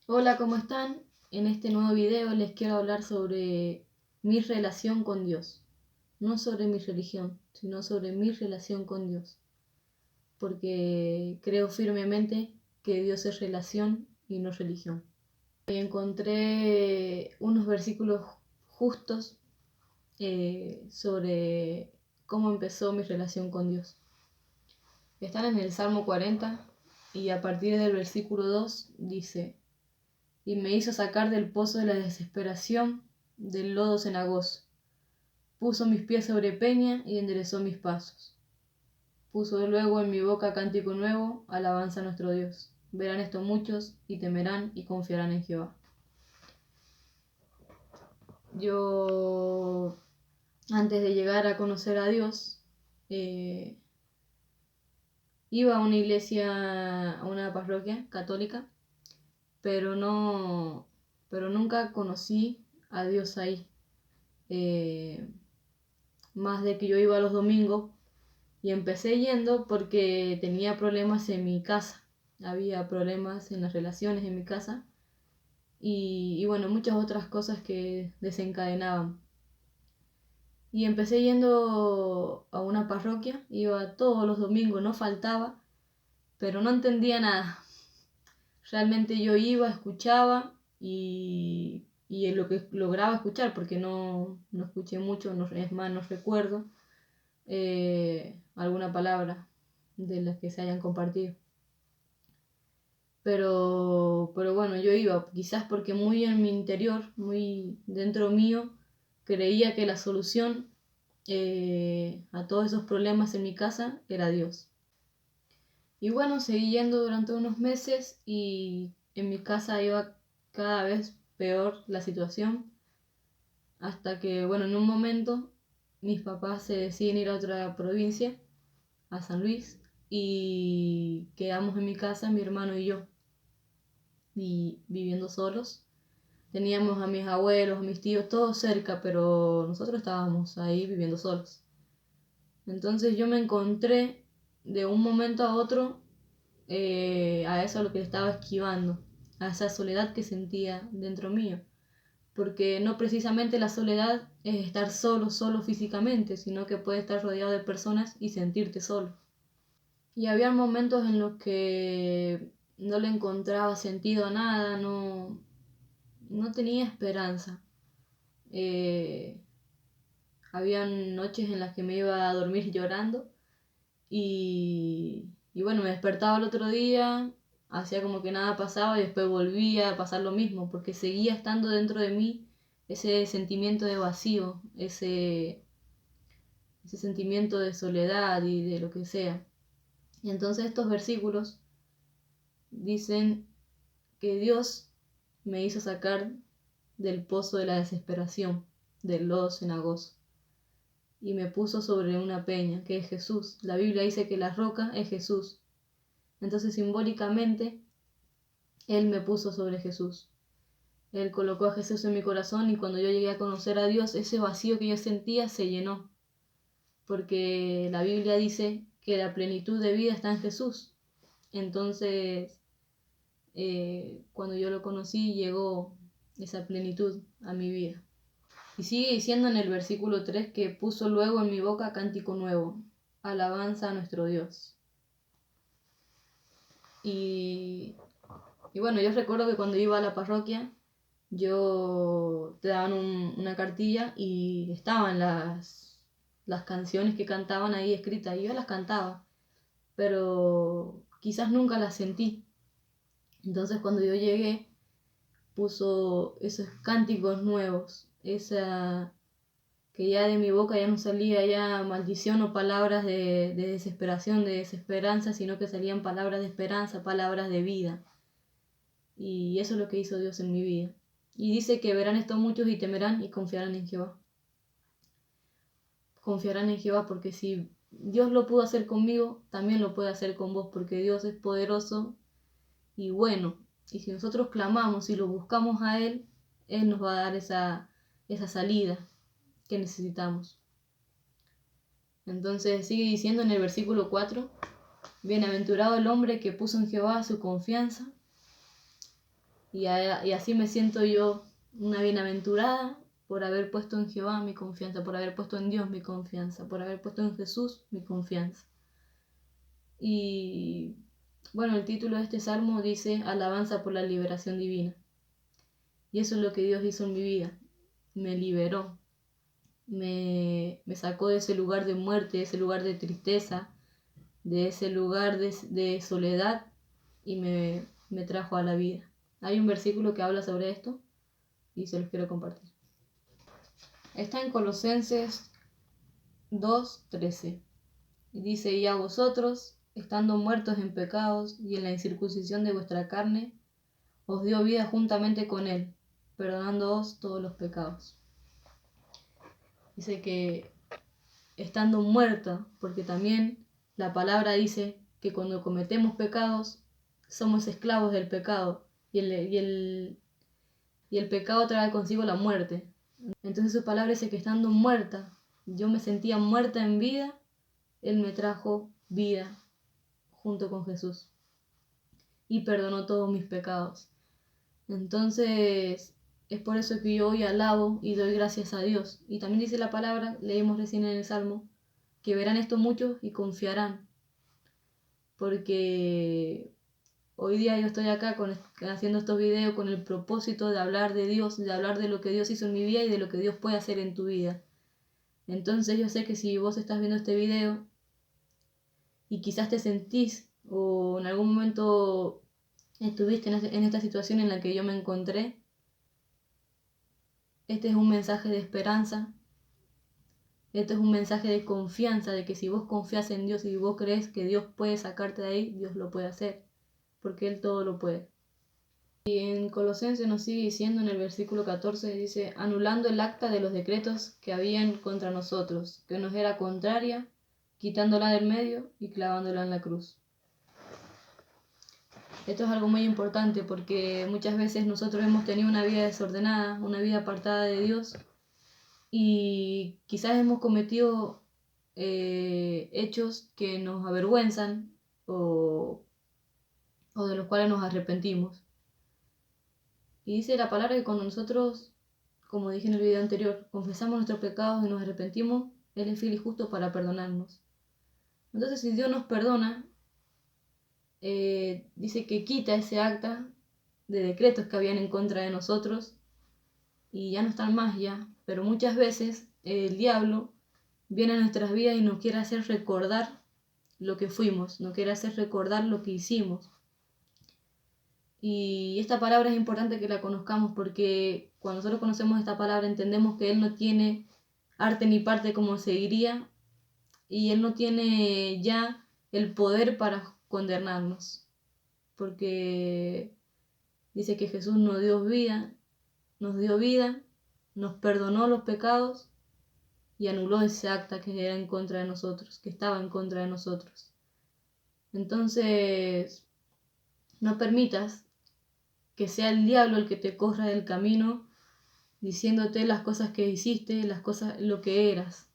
Hola, ¿cómo están? En este nuevo video les quiero hablar sobre mi relación con Dios. No sobre mi religión, sino sobre mi relación con Dios. Porque creo firmemente que Dios es relación y no religión. Y encontré unos versículos justos sobre cómo empezó mi relación con Dios. Están en el Salmo 40 y a partir del versículo 2 dice: y me hizo sacar del pozo de la desesperación, del lodo cenagoso. Puso mis pies sobre peña y enderezó mis pasos. Puso luego en mi boca cántico nuevo, alabanza a nuestro Dios. Verán esto muchos y temerán y confiarán en Jehová. Yo, antes de llegar a conocer a Dios, iba a una iglesia, a una parroquia católica, pero nunca conocí a Dios ahí. Más de que yo iba los domingos y empecé yendo porque tenía problemas en mi casa. Había problemas en las relaciones en mi casa y bueno, muchas otras cosas que desencadenaban. Y empecé yendo a una parroquia, iba todos los domingos, no faltaba, pero no entendía nada. Realmente yo iba, escuchaba y lo que lograba escuchar, porque no escuché mucho, es más, no recuerdo alguna palabra de las que se hayan compartido. Pero bueno, yo iba, quizás porque muy en mi interior, muy dentro mío, creía que la solución a todos esos problemas en mi casa era Dios. Y bueno, seguí yendo durante unos meses y en mi casa iba cada vez peor la situación, hasta que, bueno, en un momento mis papás se deciden ir a otra provincia, a San Luis, y quedamos en mi casa, mi hermano y yo, y viviendo solos. Teníamos a mis abuelos, a mis tíos, todos cerca, pero nosotros estábamos ahí viviendo solos. Entonces yo me encontré de un momento a otro a eso a lo que estaba esquivando, a esa soledad que sentía dentro mío. Porque no precisamente la soledad es estar solo físicamente, sino que puedes estar rodeado de personas y sentirte solo. Y había momentos en los que no le encontraba sentido a nada, no tenía esperanza. Eh, Habían noches en las que me iba a dormir llorando y bueno, me despertaba el otro día, hacía como que nada pasaba y después volvía a pasar lo mismo, porque seguía estando dentro de mí ese sentimiento de vacío, ese sentimiento de soledad y de lo que sea. Y entonces estos versículos dicen que Dios me hizo sacar del pozo de la desesperación, del lodo cenagoso, y me puso sobre una peña, que es Jesús. La Biblia dice que la roca es Jesús. Entonces simbólicamente, Él me puso sobre Jesús. Él colocó a Jesús en mi corazón y cuando yo llegué a conocer a Dios, ese vacío que yo sentía se llenó. Porque la Biblia dice que la plenitud de vida está en Jesús. Entonces, cuando yo lo conocí, llegó esa plenitud a mi vida. Y sigue diciendo en el versículo 3 que puso luego en mi boca cántico nuevo, alabanza a nuestro Dios. Y bueno, yo recuerdo que cuando iba a la parroquia, yo te daban una cartilla y estaban las canciones que cantaban ahí escritas y yo las cantaba, pero quizás nunca las sentí. Entonces cuando yo llegué, puso esos cánticos nuevos, esa que ya de mi boca ya no salía ya maldición o palabras de desesperación, de desesperanza, sino que salían palabras de esperanza, palabras de vida. Y eso es lo que hizo Dios en mi vida. Y dice que verán esto muchos y temerán y confiarán en Jehová. Confiarán en Jehová porque si Dios lo pudo hacer conmigo, también lo puede hacer con vos, porque Dios es poderoso y bueno. Y si nosotros clamamos y lo buscamos a Él, Él nos va a dar esa salida que necesitamos. Entonces sigue diciendo en el versículo 4, bienaventurado el hombre que puso en Jehová su confianza y así me siento yo una bienaventurada por haber puesto en Jehová mi confianza, por haber puesto en Dios mi confianza, por haber puesto en Jesús mi confianza. Y bueno, el título de este salmo dice Alabanza por la liberación divina. Y eso es lo que Dios hizo en mi vida. Me liberó, me sacó de ese lugar de muerte, de ese lugar de tristeza, de ese lugar de soledad y me trajo a la vida. Hay un versículo que habla sobre esto y se los quiero compartir. Está en Colosenses 2:13 y dice: y a vosotros, estando muertos en pecados y en la incircuncisión de vuestra carne, os dio vida juntamente con él, perdonándoos todos los pecados. Dice que estando muerta, porque también la palabra dice que cuando cometemos pecados somos esclavos del pecado y el pecado trae consigo la muerte. Entonces su palabra dice que estando muerta, yo me sentía muerta en vida, Él me trajo vida junto con Jesús y perdonó todos mis pecados. Entonces es por eso que yo hoy alabo y doy gracias a Dios. Y también dice la palabra, leímos recién en el Salmo, que verán esto muchos y confiarán. Porque hoy día yo estoy acá haciendo estos videos con el propósito de hablar de Dios, de hablar de lo que Dios hizo en mi vida y de lo que Dios puede hacer en tu vida. Entonces yo sé que si vos estás viendo este video y quizás te sentís o en algún momento estuviste en esta situación en la que yo me encontré, este es un mensaje de esperanza, este es un mensaje de confianza, de que si vos confías en Dios y vos crees que Dios puede sacarte de ahí, Dios lo puede hacer, porque Él todo lo puede. Y en Colosenses nos sigue diciendo en el versículo 14, dice, anulando el acta de los decretos que habían contra nosotros, que nos era contraria, quitándola del medio y clavándola en la cruz. Esto es algo muy importante porque muchas veces nosotros hemos tenido una vida desordenada, una vida apartada de Dios y quizás hemos cometido hechos que nos avergüenzan o de los cuales nos arrepentimos. Y dice la palabra que cuando nosotros, como dije en el video anterior, confesamos nuestros pecados y nos arrepentimos, Él es fiel y justo para perdonarnos. Entonces, si Dios nos perdona, dice que quita ese acta de decretos que habían en contra de nosotros y ya no están más ya. Pero muchas veces el diablo viene a nuestras vidas y nos quiere hacer recordar lo que fuimos, nos quiere hacer recordar lo que hicimos. Y esta palabra es importante que la conozcamos porque cuando nosotros conocemos esta palabra entendemos que Él no tiene arte ni parte como se diría y Él no tiene ya el poder para condenarnos. Porque dice que Jesús nos dio vida, nos perdonó los pecados y anuló ese acta que era en contra de nosotros, que estaba en contra de nosotros. Entonces, no permitas que sea el diablo el que te corra del camino diciéndote las cosas que hiciste, las cosas, lo que eras.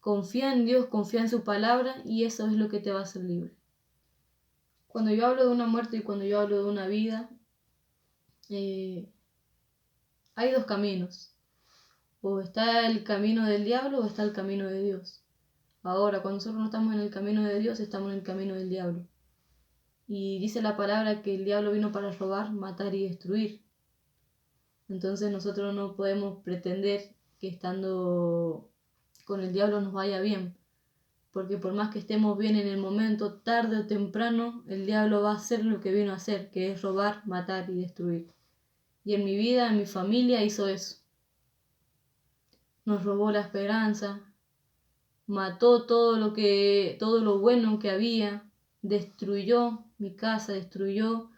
Confía en Dios, confía en su palabra y eso es lo que te va a hacer libre. Cuando yo hablo de una muerte y cuando yo hablo de una vida, hay dos caminos. O está el camino del diablo o está el camino de Dios. Ahora, cuando nosotros no estamos en el camino de Dios, estamos en el camino del diablo. Y dice la palabra que el diablo vino para robar, matar y destruir. Entonces nosotros no podemos pretender que estando con el diablo nos vaya bien. Porque por más que estemos bien en el momento, tarde o temprano, el diablo va a hacer lo que vino a hacer, que es robar, matar y destruir. Y en mi vida, en mi familia, hizo eso. Nos robó la esperanza, mató todo lo bueno que había, destruyó mi casa, destruyó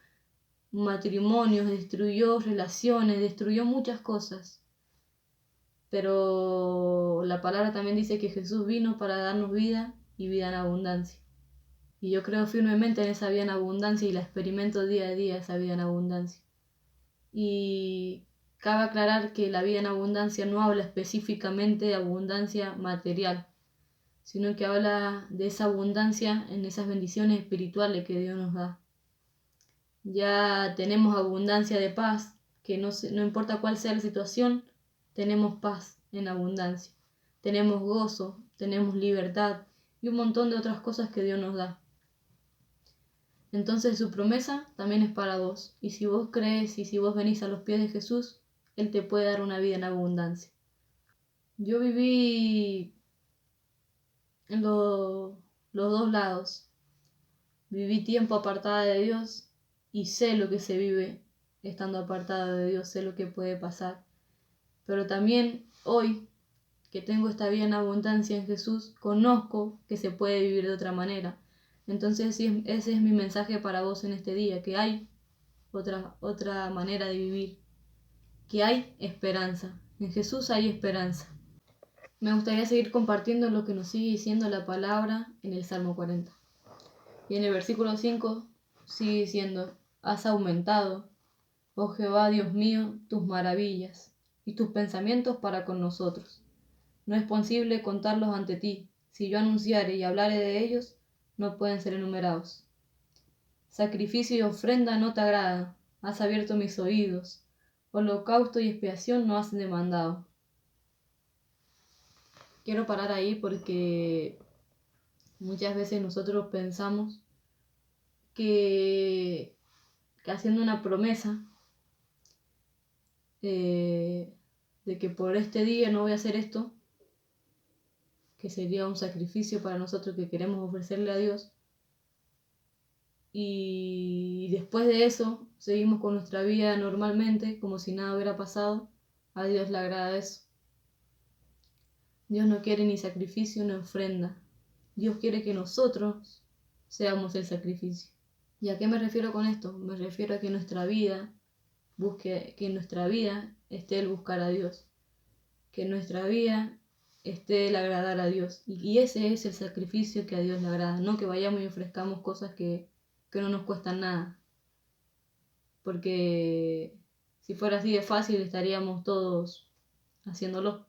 matrimonios, destruyó relaciones, destruyó muchas cosas. Pero la palabra también dice que Jesús vino para darnos vida y vida en abundancia. Y yo creo firmemente en esa vida en abundancia y la experimento día a día, esa vida en abundancia. Y cabe aclarar que la vida en abundancia no habla específicamente de abundancia material, sino que habla de esa abundancia en esas bendiciones espirituales que Dios nos da. Ya tenemos abundancia de paz, que no importa cuál sea la situación, tenemos paz en abundancia. Tenemos gozo, tenemos libertad y un montón de otras cosas que Dios nos da. Entonces su promesa también es para vos. Y si vos crees y si vos venís a los pies de Jesús, Él te puede dar una vida en abundancia. Yo viví en los dos lados. Viví tiempo apartada de Dios y sé lo que se vive estando apartada de Dios, sé lo que puede pasar. Pero también hoy, que tengo esta vida en abundancia en Jesús, conozco que se puede vivir de otra manera. Entonces ese es mi mensaje para vos en este día, que hay otra manera de vivir, que hay esperanza. En Jesús hay esperanza. Me gustaría seguir compartiendo lo que nos sigue diciendo la palabra en el Salmo 40. Y en el versículo 5 sigue diciendo: has aumentado, oh Jehová Dios mío, tus maravillas y tus pensamientos para con nosotros. No es posible contarlos ante ti. Si yo anunciare y hablare de ellos, no pueden ser enumerados. Sacrificio y ofrenda no te agrada, has abierto mis oídos. Holocausto y expiación no has demandado. Quiero parar ahí porque muchas veces nosotros pensamos que haciendo una promesa de que por este día no voy a hacer esto, que sería un sacrificio para nosotros que queremos ofrecerle a Dios, y después de eso seguimos con nuestra vida normalmente como si nada hubiera pasado. A Dios le agrada eso. Dios no quiere ni sacrificio ni ofrenda. Dios quiere que nosotros seamos el sacrificio. ¿Y a qué me refiero con esto? Me refiero a que nuestra vida que en nuestra vida esté el buscar a Dios, que en nuestra vida esté el agradar a Dios. Y ese es el sacrificio que a Dios le agrada, no que vayamos y ofrezcamos cosas que no nos cuestan nada. Porque si fuera así de fácil estaríamos todos haciéndolo.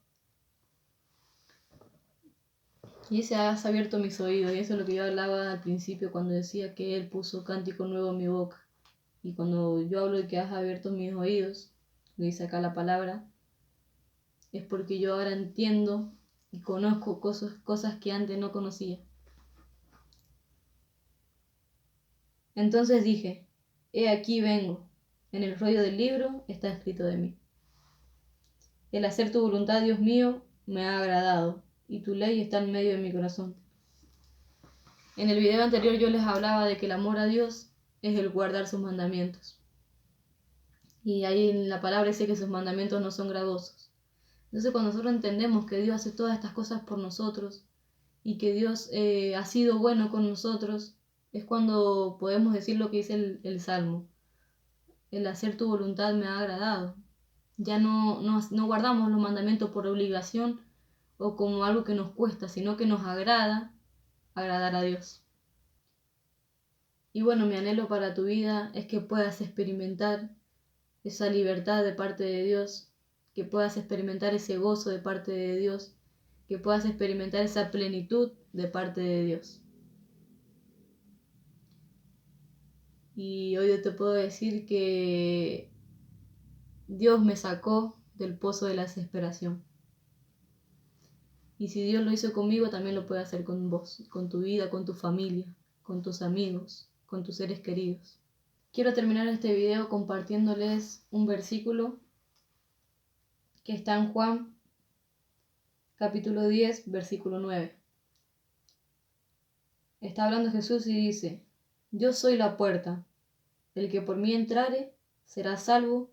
Y ese has abierto mis oídos, y eso es lo que yo hablaba al principio cuando decía que Él puso cántico nuevo en mi boca. Y cuando yo hablo de que has abierto mis oídos, lo dice acá la palabra, es porque yo ahora entiendo y conozco cosas que antes no conocía. Entonces dije: he aquí vengo, en el rollo del libro está escrito de mí. El hacer tu voluntad, Dios mío, me ha agradado, y tu ley está en medio de mi corazón. En el video anterior yo les hablaba de que el amor a Dios es el guardar sus mandamientos. Y ahí en la palabra dice que sus mandamientos no son gravosos. Entonces cuando nosotros entendemos que Dios hace todas estas cosas por nosotros y que Dios ha sido bueno con nosotros, es cuando podemos decir lo que dice el Salmo: el hacer tu voluntad me ha agradado. Ya no guardamos los mandamientos por obligación o como algo que nos cuesta, sino que nos agrada agradar a Dios. Y bueno, mi anhelo para tu vida es que puedas experimentar esa libertad de parte de Dios, que puedas experimentar ese gozo de parte de Dios, que puedas experimentar esa plenitud de parte de Dios. Y hoy yo te puedo decir que Dios me sacó del pozo de la desesperación. Y si Dios lo hizo conmigo, también lo puede hacer con vos, con tu vida, con tu familia, con tus amigos, con tus seres queridos. Quiero terminar este video compartiéndoles un versículo que está en Juan, capítulo 10, versículo 9. Está hablando Jesús y dice: yo soy la puerta. El que por mí entrare será salvo,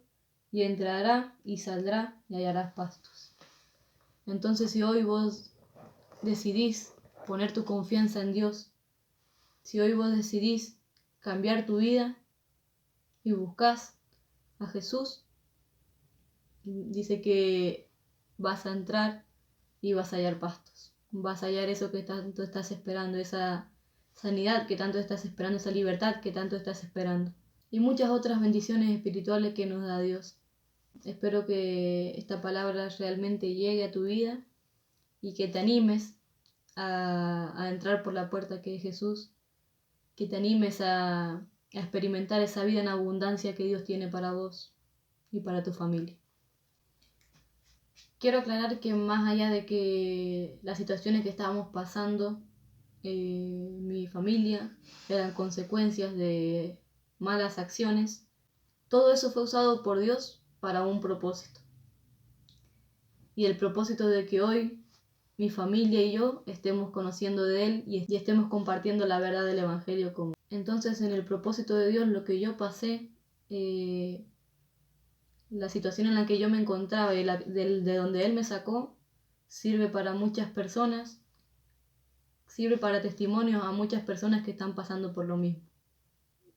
y entrará y saldrá y hallará pastos. Entonces, si hoy vos decidís poner tu confianza en Dios, si hoy vos decidís cambiar tu vida y buscas a Jesús, dice que vas a entrar y vas a hallar pastos. Vas a hallar eso que tanto estás esperando, esa sanidad que tanto estás esperando, esa libertad que tanto estás esperando. Y muchas otras bendiciones espirituales que nos da Dios. Espero que esta palabra realmente llegue a tu vida y que te animes a entrar por la puerta que es Jesús, que te animes a a experimentar esa vida en abundancia que Dios tiene para vos y para tu familia. Quiero aclarar que más allá de que las situaciones que estábamos pasando, mi familia, eran consecuencias de malas acciones, todo eso fue usado por Dios para un propósito. Y el propósito de que hoy mi familia y yo estemos conociendo de Él y estemos compartiendo la verdad del Evangelio común. Entonces, en el propósito de Dios, lo que yo pasé, la situación en la que yo me encontraba y de donde Él me sacó, sirve para muchas personas, sirve para testimonios a muchas personas que están pasando por lo mismo.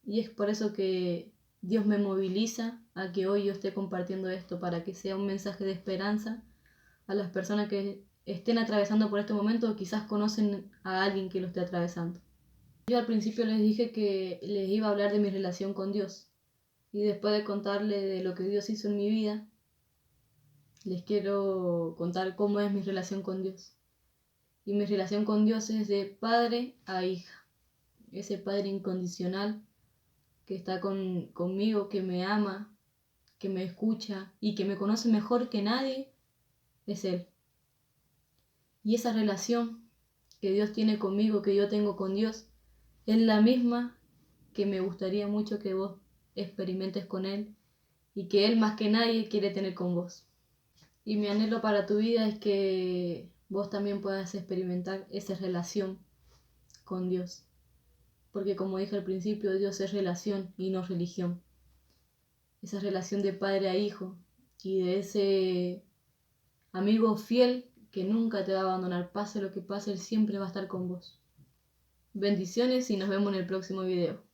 Y es por eso que Dios me moviliza a que hoy yo esté compartiendo esto, para que sea un mensaje de esperanza a las personas que estén atravesando por este momento o quizás conocen a alguien que lo esté atravesando. Yo al principio les dije que les iba a hablar de mi relación con Dios, y después de contarles de lo que Dios hizo en mi vida, les quiero contar cómo es mi relación con Dios. Y mi relación con Dios es de padre a hija, ese padre incondicional que está conmigo, que me ama, que me escucha y que me conoce mejor que nadie, es Él. Y esa relación que Dios tiene conmigo, que yo tengo con Dios, es la misma que me gustaría mucho que vos experimentes con Él y que Él más que nadie quiere tener con vos. Y mi anhelo para tu vida es que vos también puedas experimentar esa relación con Dios. Porque como dije al principio, Dios es relación y no religión. Esa relación de padre a hijo y de ese amigo fiel que nunca te va a abandonar. Pase lo que pase, Él siempre va a estar con vos. Bendiciones y nos vemos en el próximo video.